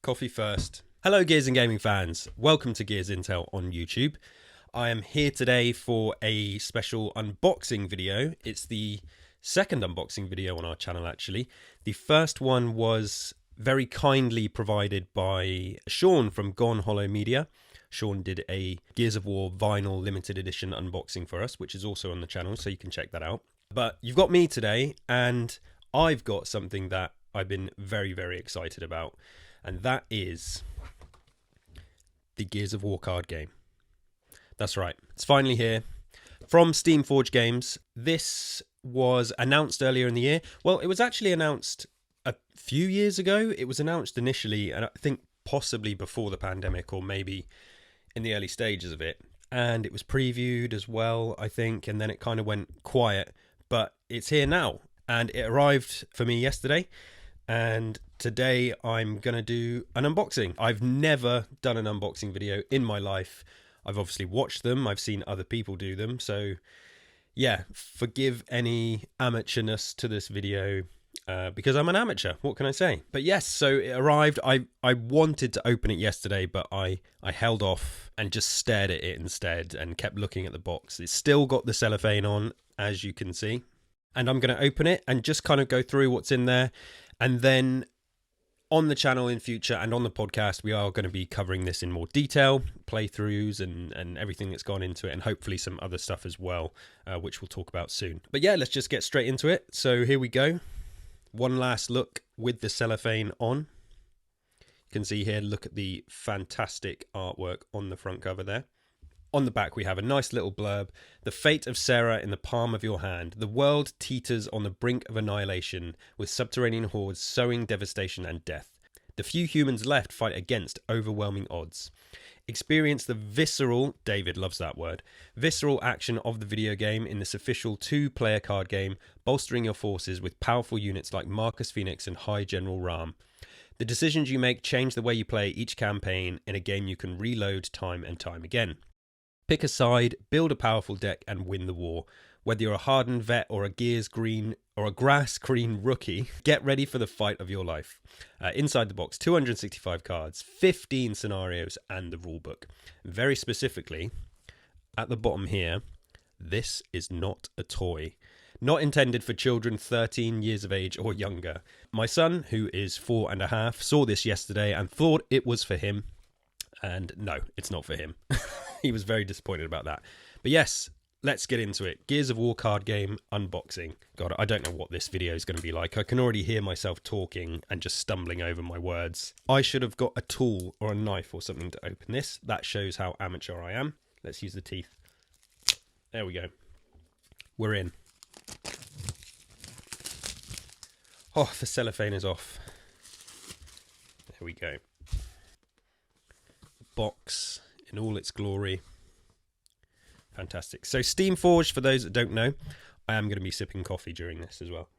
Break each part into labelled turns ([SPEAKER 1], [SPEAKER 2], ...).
[SPEAKER 1] Coffee first. Hello Gears and Gaming fans, welcome to Gears Intel on YouTube. I am here today for a special unboxing video. It's the second unboxing video on our channel actually. The first one was very kindly provided by Sean from Gone Hollow Media. Sean did a Gears of War vinyl limited edition unboxing for us, which is also on the channel, so you can check that out. But you've got me today, and I've got something that I've been very, very excited about, and that is the Gears of War card game. That's right, it's finally here from Steamforged Games. This was announced earlier in the year. Well, it was actually announced a few years ago. It was announced initially, and I think possibly before the pandemic, or maybe in the early stages of it. And it was previewed as well, I think, and then it kind of went quiet. But it's here now, and it arrived for me yesterday. And today I'm going to do an unboxing. I've never done an unboxing video in my life. I've obviously watched them. I've seen other people do them. So yeah, forgive any amateurness to this video because I'm an amateur. What can I say? But yes, so it arrived. I wanted to open it yesterday, but I held off and just stared at it instead and kept looking at the box. It's still got the cellophane on, as you can see. And I'm going to open it and just kind of go through what's in there. And then on the channel in future and on the podcast, we are going to be covering this in more detail, playthroughs and everything that's gone into it, and hopefully some other stuff as well, which we'll talk about soon. But yeah, let's just get straight into it. So here we go. One last look with the cellophane on. You can see here, look at the fantastic artwork on the front cover there. On the back, we have a nice little blurb. The fate of Sarah in the palm of your hand. The world teeters on the brink of annihilation, with subterranean hordes sowing devastation and death. The few humans left fight against overwhelming odds. Experience the visceral, David loves that word, visceral action of the video game in this official 2-player card game, bolstering your forces with powerful units like Marcus Phoenix and High General Ram. The decisions you make change the way you play each campaign in a game you can reload time and time again. Pick a side, build a powerful deck, and win the war. Whether you're a hardened vet or a Gears green or a grass green rookie, get ready for the fight of your life. Inside the box, 265 cards, 15 scenarios, and the rulebook. Very specifically, at the bottom here, this is not a toy. Not intended for children 13 years of age or younger. My son, who is 4.5, saw this yesterday and thought it was for him. And no, it's not for him. He was very disappointed about that. But yes, let's get into it. Gears of War card game unboxing. God, I don't know what this video is going to be like. I can already hear myself talking and just stumbling over my words. I should have got a tool or a knife or something to open this. That shows how amateur I am. Let's use the teeth. There we go. We're in. Oh, the cellophane is off. There we go. Box in all its glory. Fantastic. So Steamforged, for those that don't know, I am going to be sipping coffee during this as well.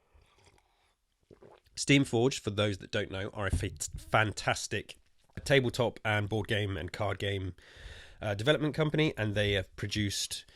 [SPEAKER 1] Steamforged, for those that don't know, are a fantastic tabletop and board game and card game development company, and they have produced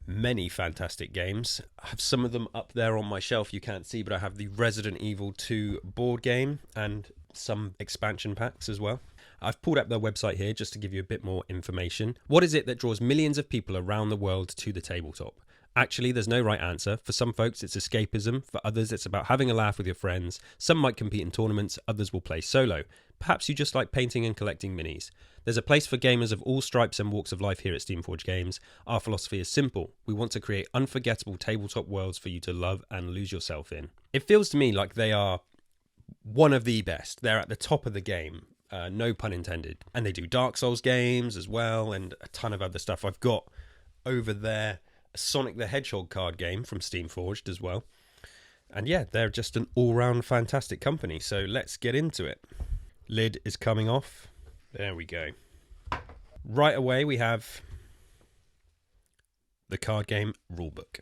[SPEAKER 1] many fantastic games. I have some of them up there on my shelf you can't see, but I have the Resident Evil 2 board game and some expansion packs as well. I've pulled up their website here just to give you a bit more information. What is it that draws millions of people around the world to the tabletop? Actually, there's no right answer. For some folks, it's escapism. For others, it's about having a laugh with your friends. Some might compete in tournaments, others will play solo. Perhaps you just like painting and collecting minis. There's a place for gamers of all stripes and walks of life here at Steamforged Games. Our philosophy is simple. We want to create unforgettable tabletop worlds for you to love and lose yourself in. It feels to me like they are one of the best. They're at the top of the game. No pun intended. And they do Dark Souls games as well, and a ton of other stuff. I've got over there a Sonic the Hedgehog card game from Steamforged as well. And yeah, they're just an all-round fantastic company. So let's get into it. Lid is coming off. There we go. Right away we have the card game rulebook.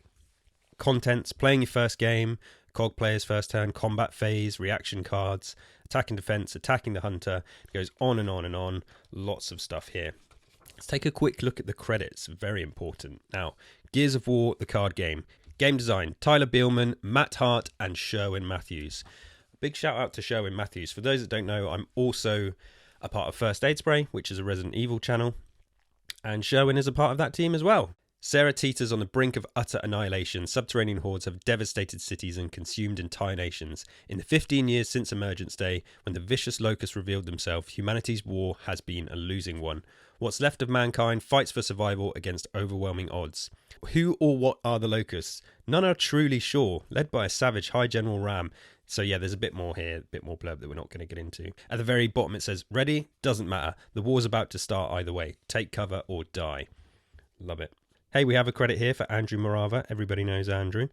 [SPEAKER 1] Contents: playing your first game, cog player's first turn, combat phase, reaction cards, attack and defense, attacking the hunter. It goes on and on and on. Lots of stuff here. Let's take a quick look at the credits. Very important. Now, Gears of War, the card game. Game design: Tyler Bielman, Matt Hart, and Sherwin Matthews. Big shout out to Sherwin Matthews. For those that don't know, I'm also a part of First Aid Spray, which is a Resident Evil channel, and Sherwin is a part of that team as well. Sarah teeters on the brink of utter annihilation. Subterranean hordes have devastated cities and consumed entire nations. In the 15 years since Emergence Day, when the vicious locusts revealed themselves, humanity's war has been a losing one. What's left of mankind fights for survival against overwhelming odds. Who or what are the locusts? None are truly sure, led by a savage High General Ram. So yeah, there's a bit more here, a bit more blurb that we're not going to get into. At the very bottom it says, ready? Doesn't matter. The war's about to start either way. Take cover or die. Love it. Hey, we have a credit here for Andrew Morava. Everybody knows Andrew.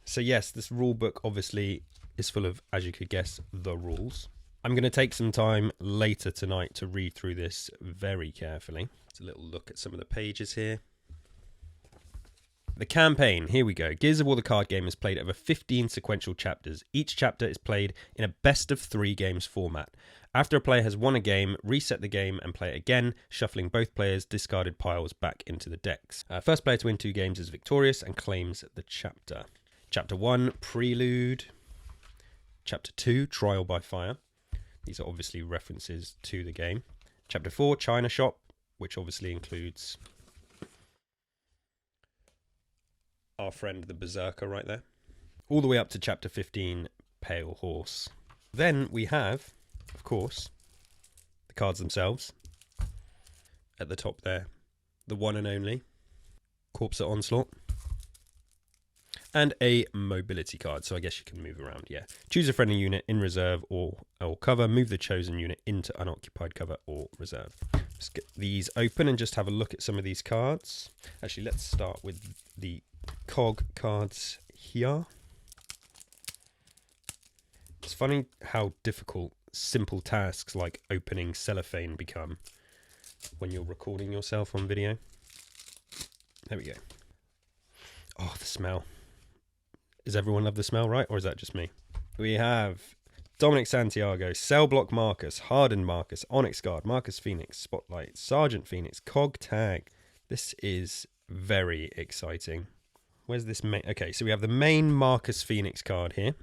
[SPEAKER 1] So yes, this rule book obviously is full of, as you could guess, the rules. I'm going to take some time later tonight to read through this very carefully. Let's a little look at some of the pages here. The campaign, here we go. Gears of War the card game is played over 15 sequential chapters. Each chapter is played in a best of 3 games format. After a player has won a game, reset the game and play it again, shuffling both players' discarded piles back into the decks. First player to win 2 games is victorious and claims the chapter. Chapter 1, Prelude. Chapter 2, Trial by Fire. These are obviously references to the game. Chapter 4, China Shop, which obviously includes our friend the Berserker right there. All the way up to Chapter 15, Pale Horse. Then we have, of course, the cards themselves. At the top there, the one and only Corpse at Onslaught. And a mobility card, so I guess you can move around, yeah. Choose a friendly unit in reserve or cover. Move the chosen unit into unoccupied cover or reserve. Let's get these open and just have a look at some of these cards. Actually, let's start with the cog cards here. It's funny how difficult simple tasks like opening cellophane become when you're recording yourself on video. There we go. Oh, the smell. Does everyone love the smell, right? Or is that just me? We have Dominic Santiago, Cell Block Marcus, Hardened Marcus, Onyx Guard, Marcus Phoenix, Spotlight, Sergeant Phoenix, Cog Tag. This is very exciting. Where's this main? Okay, so we have the main Marcus Phoenix card here.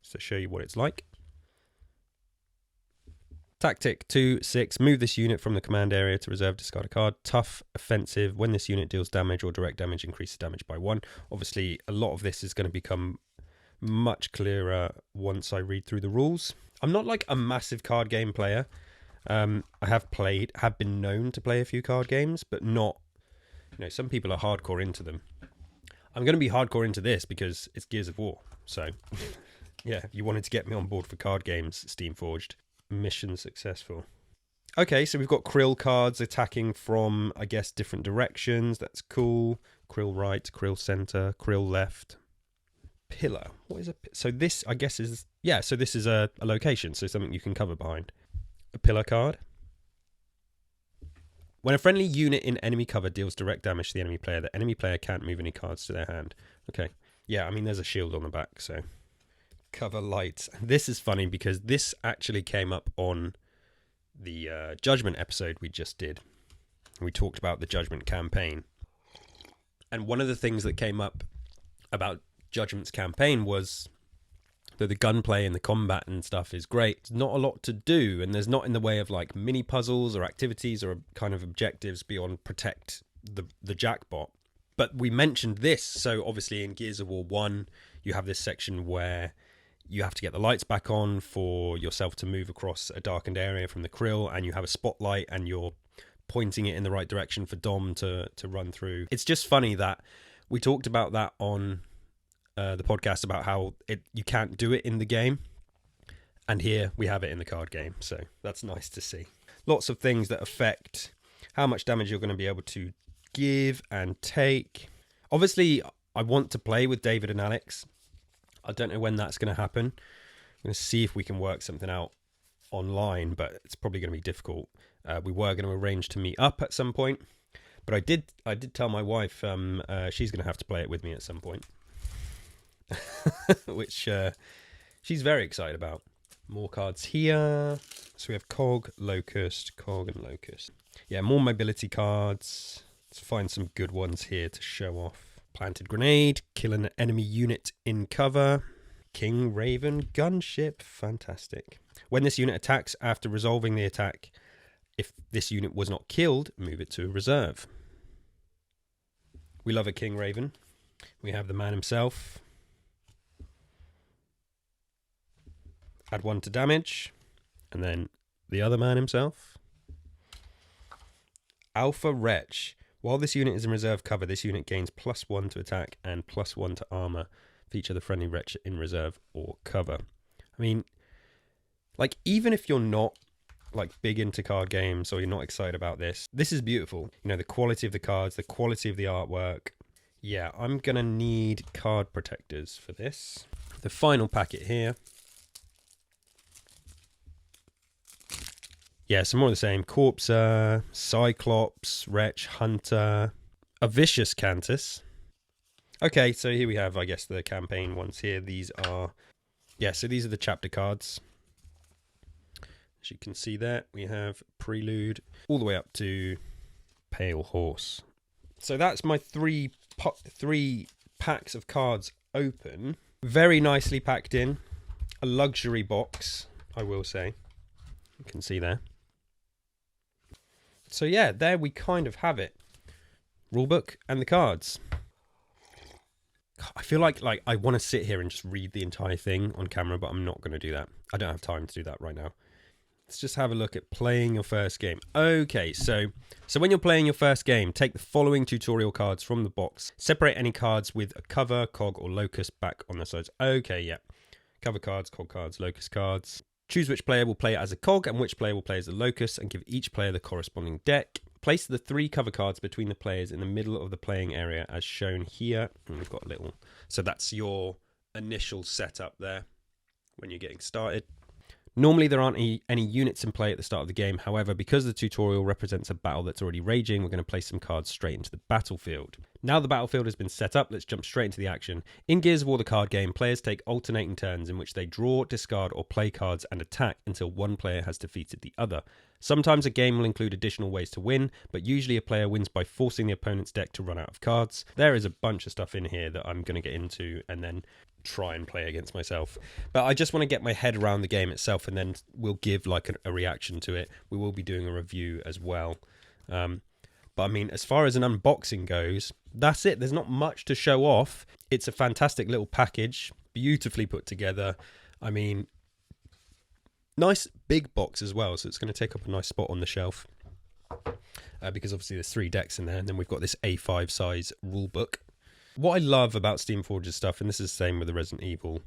[SPEAKER 1] So show you what it's like. Tactic 2-6. Move this unit from the command area to reserve, discard a card. Tough, offensive. When this unit deals damage or direct damage, increases damage by 1. Obviously, a lot of this is going to become much clearer once I read through the rules. I'm not like a massive card game player. I have been known to play a few card games, but not, some people are hardcore into them. I'm going to be hardcore into this because it's Gears of War. So, yeah, if you wanted to get me on board for card games, Steamforged. Mission successful. Okay, so we've got Krill cards attacking from, I guess, different directions. That's cool. Krill right, Krill center, Krill left. Pillar. What is a... So this, I guess, is... Yeah, so this is a location, so something you can cover behind. A pillar card. When a friendly unit in enemy cover deals direct damage to the enemy player can't move any cards to their hand. Okay. Yeah, I mean, there's a shield on the back, so... Cover lights. This is funny because this actually came up on the Judgment episode we just did. We talked about the Judgment campaign. And one of the things that came up about Judgment's campaign was that the gunplay and the combat and stuff is great. There's not a lot to do, and there's not in the way of like mini puzzles or activities or kind of objectives beyond protect the jackbot. But we mentioned this, so obviously in Gears of War 1, you have this section where you have to get the lights back on for yourself to move across a darkened area from the Krill, and you have a spotlight and you're pointing it in the right direction for Dom to run through. It's just funny that we talked about that on the podcast about how you can't do it in the game, and here we have it in the card game, so that's nice to see. Lots of things that affect how much damage you're going to be able to give and take. Obviously, I want to play with David and Alex. I don't know when that's going to happen. I'm going to see if we can work something out online, but it's probably going to be difficult. We were going to arrange to meet up at some point, but I did tell my wife she's going to have to play it with me at some point, which she's very excited about. More cards here. So we have Cog, Locust, Cog and Locust. Yeah, more mobility cards. Let's find some good ones here to show off. Planted grenade, kill an enemy unit in cover. King Raven gunship. Fantastic. When this unit attacks, after resolving the attack, if this unit was not killed, move it to a reserve. We love a King Raven. We have the man himself. Add 1 to damage. And then the other man himself. Alpha Wretch. While this unit is in reserve cover, this unit gains +1 to attack and +1 to armor for each of the friendly Wretch in reserve or cover. I mean, like, even if you're not like big into card games or you're not excited about this, this is beautiful. You know, the quality of the cards, the quality of the artwork. Yeah, I'm gonna need card protectors for this. The final packet here. Yeah, some more of the same. Corpser, Cyclops, Wretch, Hunter, a Vicious Cantus. Okay, so here we have, I guess, the campaign ones here. These are, yeah, so these are the chapter cards. As you can see there, we have Prelude all the way up to Pale Horse. So that's my three packs of cards open. Very nicely packed in. A luxury box, I will say. You can see there. So yeah, there we kind of have it. Rulebook and the cards. I feel like I want to sit here and just read the entire thing on camera, but I'm not going to do that. I don't have time to do that right now. Let's just have a look at playing your first game. Okay, so when you're playing your first game, take the following tutorial cards from the box. Separate any cards with a cover, cog, or locust back on the sides. Okay, yeah. Cover cards, cog cards, locust cards. Choose which player will play as a cog and which player will play as a locust, and give each player the corresponding deck. Place the 3 cover cards between the players in the middle of the playing area as shown here. And we've got a little... So that's your initial setup there when you're getting started. Normally there aren't any units in play at the start of the game. However, because the tutorial represents a battle that's already raging, we're going to place some cards straight into the battlefield. Now the battlefield has been set up, let's jump straight into the action. In Gears of War the card game, players take alternating turns in which they draw, discard, or play cards and attack until one player has defeated the other. Sometimes a game will include additional ways to win, but usually a player wins by forcing the opponent's deck to run out of cards. There is a bunch of stuff in here that I'm going to get into and then try and play against myself, but I just want to get my head around the game itself, and then we'll give like a reaction to it. We will be doing a review as well, but I mean, as far as an unboxing goes, that's it. There's not much to show off. It's a fantastic little package, beautifully put together. I mean, nice big box as well, so it's going to take up a nice spot on the shelf, because obviously there's 3 decks in there, and then we've got this A5 size rule book. What I love about Steamforged stuff, and this is the same with the Resident Evil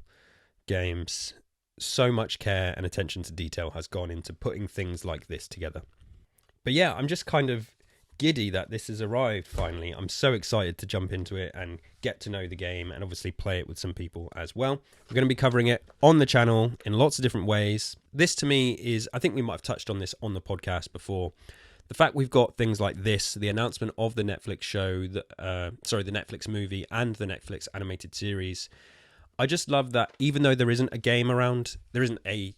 [SPEAKER 1] games, so much care and attention to detail has gone into putting things like this together. But yeah, I'm just kind of giddy that this has arrived finally. I'm so excited to jump into it and get to know the game and obviously play it with some people as well. We're going to be covering it on the channel in lots of different ways. This to me is, I think we might have touched on this on the podcast before, the fact we've got things like this, the announcement of the Netflix show, the Netflix movie and the Netflix animated series. I just love that even though there isn't a game around, there isn't a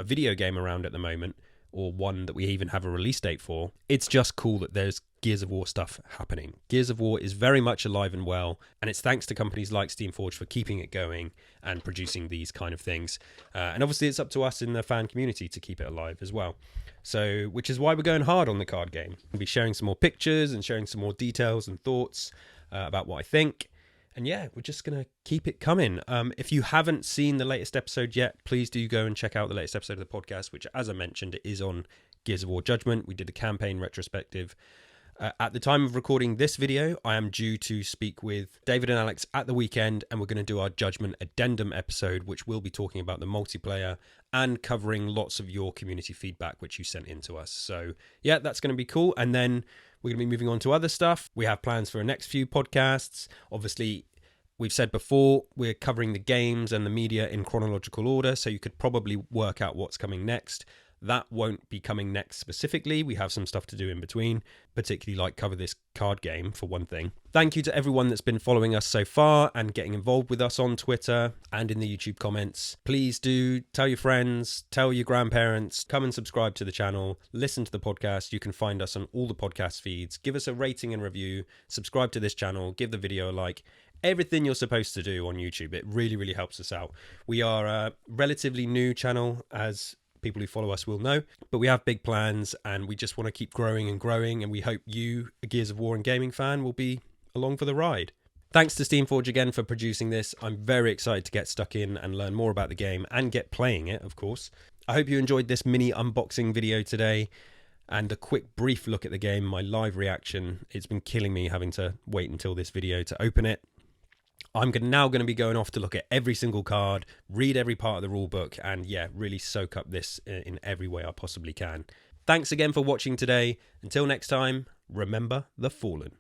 [SPEAKER 1] video game around at the moment, or one that we even have a release date for, it's just cool that there's Gears of War stuff happening. Gears of War is very much alive and well, and it's thanks to companies like Steamforged for keeping it going and producing these kind of things. And obviously it's up to us in the fan community to keep it alive as well. So, which is why we're going hard on the card game. We'll be sharing some more pictures and sharing some more details and thoughts about what I think. And yeah, we're just going to keep it coming. If you haven't seen the latest episode yet, please do go and check out the latest episode of the podcast, which, as I mentioned, is on Gears of War Judgment. We did the campaign retrospective. At the time of recording this video, I am due to speak with David and Alex at the weekend, and we're going to do our Judgment Addendum episode, which will be talking about the multiplayer and covering lots of your community feedback, which you sent in to us. So yeah, that's going to be cool. And then we're going to be moving on to other stuff. We have plans for our next few podcasts. Obviously, we've said before, we're covering the games and the media in chronological order, so you could probably work out what's coming next. That won't be coming next specifically. We have some stuff to do in between, particularly like cover this card game for one thing. Thank you to everyone that's been following us so far and getting involved with us on Twitter and in the YouTube comments. Please do tell your friends, tell your grandparents, come and subscribe to the channel, listen to the podcast. You can find us on all the podcast feeds. Give us a rating and review, subscribe to this channel, give the video a like. everything you're supposed to do on YouTube. It really, really helps us out. We are a relatively new channel, as people who follow us will know, but we have big plans and we just want to keep growing and growing, and we hope you, a Gears of War and gaming fan, will be along for the ride. Thanks to Steamforged again for producing this. I'm very excited to get stuck in and learn more about the game and get playing it, of course. I hope you enjoyed this mini unboxing video today and a quick brief look at the game, my live reaction. It's been killing me having to wait until this video to open it. I'm now going to be going off to look at every single card, read every part of the rulebook, and yeah, really soak up this in every way I possibly can. Thanks again for watching today. Until next time, remember the fallen.